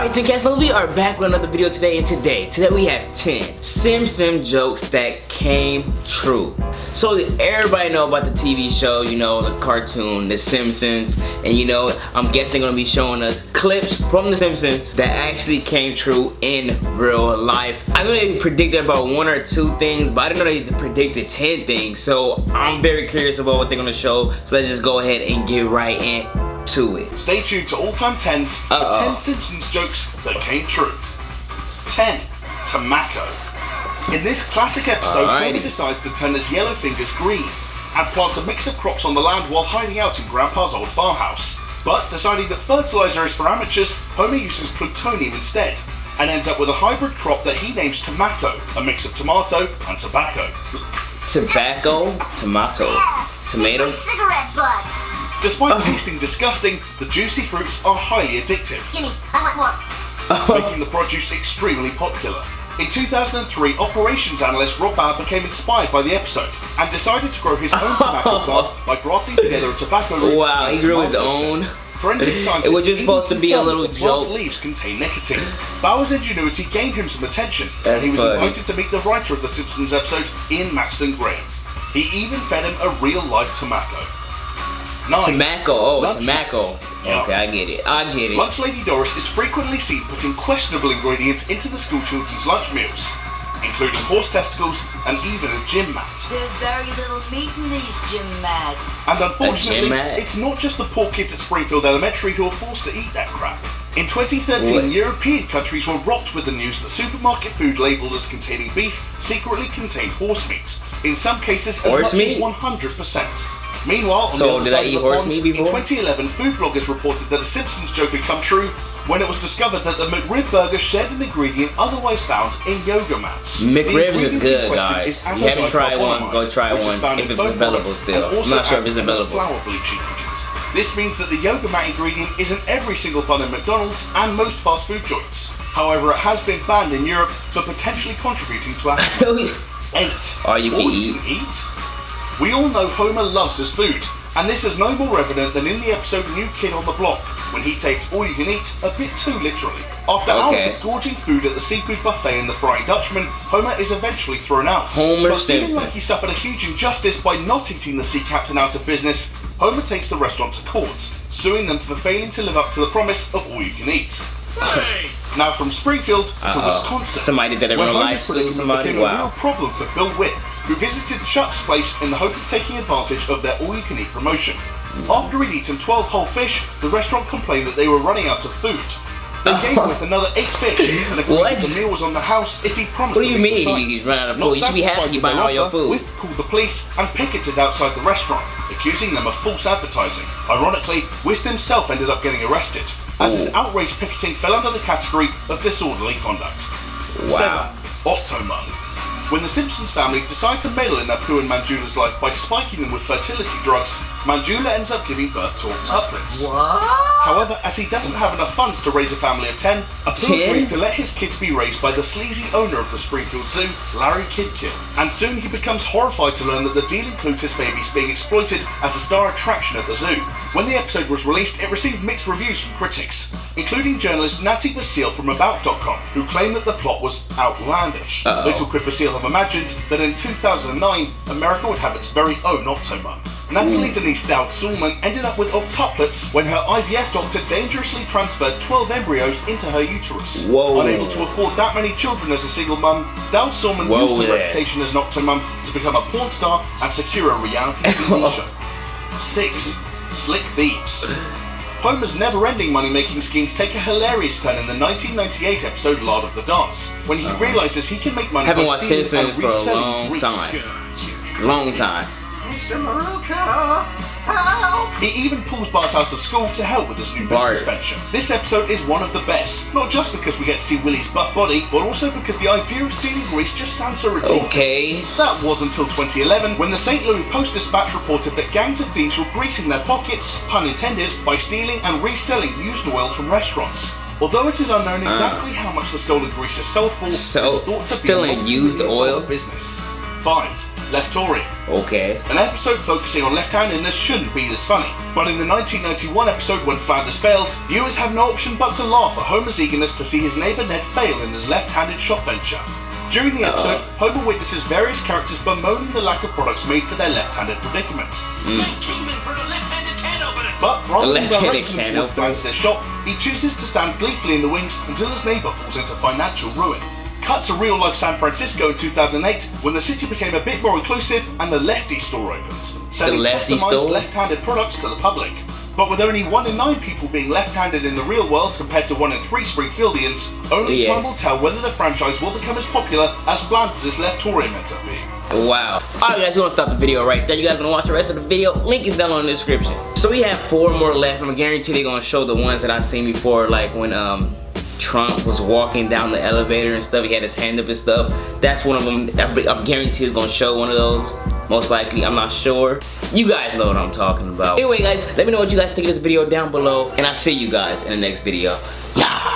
Alright, DejonCasanovaJones, we are back with another video today, and today we have 10 Simpsons jokes that came true. So everybody know about the TV show, you know, the cartoon, The Simpsons, and you know, I'm guessing they're gonna be showing us clips from The Simpsons that actually came true in real life. I know they predicted about 1 or 2 things, but I didn't know they predicted 10 things, so I'm very curious about what they're gonna show, so let's just go ahead and get right into it. Stay tuned to All Time 10s for 10 Simpsons jokes that came true. 10. Tobacco. In this classic episode, Homer decides to turn his yellow fingers green and plants a mix of crops on the land while hiding out in Grandpa's old farmhouse. But deciding that fertilizer is for amateurs, Homer uses plutonium instead and ends up with a hybrid crop that he names Tobacco, a mix of tomato and tobacco. Tobacco, tomato, tomato. Like cigarette butts. Despite tasting disgusting, the juicy fruits are highly addictive, Gimme, I want more. making the produce extremely popular. In 2003, operations analyst Rob Babb became inspired by the episode and decided to grow his own tobacco plant by grafting together a tobacco root. Wow, he grew his own. Forensic scientists It was just supposed to be a little the plant's joke. leaves contain nicotine. Bauer's ingenuity gained him some attention, and he was invited to meet the writer of the Simpsons episode, Ian Maxton Graham. He even fed him a real-life tobacco. 9. Tobacco, oh, Lunch tobacco. Yeah. Okay, I get it. Lunch Lady Doris is frequently seen putting questionable ingredients into the school children's lunch meals, including horse testicles and even a gym mat. There's very little meat in these gym mats. And unfortunately, gym mat? it's not just the poor kids at Springfield Elementary who are forced to eat that crap. In 2013, European countries were rocked with the news that supermarket food labelled as containing beef secretly contained horse meat, in some cases as much as 100%. Meanwhile, on the other side of the pond, in 2011, food bloggers reported that a Simpsons joke had come true when it was discovered that the McRib burger shared an ingredient otherwise found in yoga mats. McRibs is good, guys. If you haven't tried one, go try one if it's available still. I'm not sure if it's available. Flour bleach ingredient. This means that the yoga mat ingredient is in every single bun at McDonald's and most fast food joints. However, it has been banned in Europe for potentially contributing to asthma. 8. Oh, you can All eat. you can eat? We all know Homer loves his food, and this is no more evident than in the episode New Kid on the Block, when he takes all you can eat a bit too literally. After hours of gorging food at the seafood buffet in the Flying Dutchman, Homer is eventually thrown out. But feeling like he suffered a huge injustice by not eating the sea captain out of business, Homer takes the restaurant to court, suing them for failing to live up to the promise of all you can eat. Hey. Now from Springfield to Wisconsin, somebody did a real life sue somebody. Became a real problem for Bill With, who visited Chuck's place in the hope of taking advantage of their all-you-can-eat promotion. After he'd eaten 12 whole fish, the restaurant complained that they were running out of food. They gave With another 8 fish, and agreed that the meal was on the house if he promised to leave the site. What do you mean you ran out of food? You should be happy you buying all your food. With called the police and picketed outside the restaurant, accusing them of false advertising. Ironically, With himself ended up getting arrested, as his outraged picketing fell under the category of disorderly conduct. 7. Octomum. When the Simpsons family decide to meddle in their Pooh and Manjula's life by spiking them with fertility drugs, Manjula ends up giving birth to octuplets. What? However, as he doesn't have enough funds to raise a family of 10, Pooh agrees to let his kids be raised by the sleazy owner of the Springfield Zoo, Larry Kidkill. And soon he becomes horrified to learn that the deal includes his babies being exploited as a star attraction at the zoo. When the episode was released, it received mixed reviews from critics, including journalist Nancy Basile from About.com, who claimed that the plot was outlandish. Little could Basile have imagined that in 2009, America would have its very own Octomum. Natalie Denise Dowd-Sulman ended up with octuplets when her IVF doctor dangerously transferred 12 embryos into her uterus. Unable to afford that many children as a single mum, Dowd-Sulman used her reputation as an Octomum to become a porn star and secure a reality TV show. 6. Slick Thieves. Homer's never-ending money-making schemes take a hilarious turn in the 1998 episode Lord of the Dance, when he realizes he can make money by stealing and reselling grease. Long time. Mr. Maruka, help! He even pulls Bart out of school to help with his new business venture. This episode is one of the best, not just because we get to see Willie's buff body, but also because the idea of stealing grease just sounds so ridiculous. That was until 2011, when the St. Louis Post-Dispatch reported that gangs of thieves were greasing their pockets, pun intended, by stealing and reselling used oil from restaurants. Although it is unknown exactly how much the stolen grease is sold for, it's thought to be a multi-million-dollar business. 5. Left-Tory. Okay. An episode focusing on left-handedness shouldn't be this funny, but in the 1991 episode when Flanders failed, viewers have no option but to laugh at Homer's eagerness to see his neighbour Ned fail in his left-handed shop venture. During the episode, Homer witnesses various characters bemoaning the lack of products made for their left-handed predicament. But rather than directing them towards Flanders' shop, he chooses to stand gleefully in the wings until his neighbour falls into financial ruin. Cut to real-life San Francisco in 2008, when the city became a bit more inclusive and the Lefty store opened, selling customized left-handed products to the public. But with only 1 in 9 people being left-handed in the real world compared to 1 in 3 Springfieldians, only time will tell whether the franchise will become as popular as Flanders' Left-Torian ends up being. Wow. Alright guys, we're gonna stop the video right there. You guys wanna watch the rest of the video? Link is down in the description. So we have 4 more left. I'm guarantee they're gonna show the ones that I've seen before, like when Trump was walking down the elevator and stuff. He had his hand up and stuff. That's one of them. I guarantee is gonna show one of those. Most likely, I'm not sure. You guys know what I'm talking about. Anyway guys, let me know what you guys think of this video down below, and I'll see you guys in the next video. Yeah.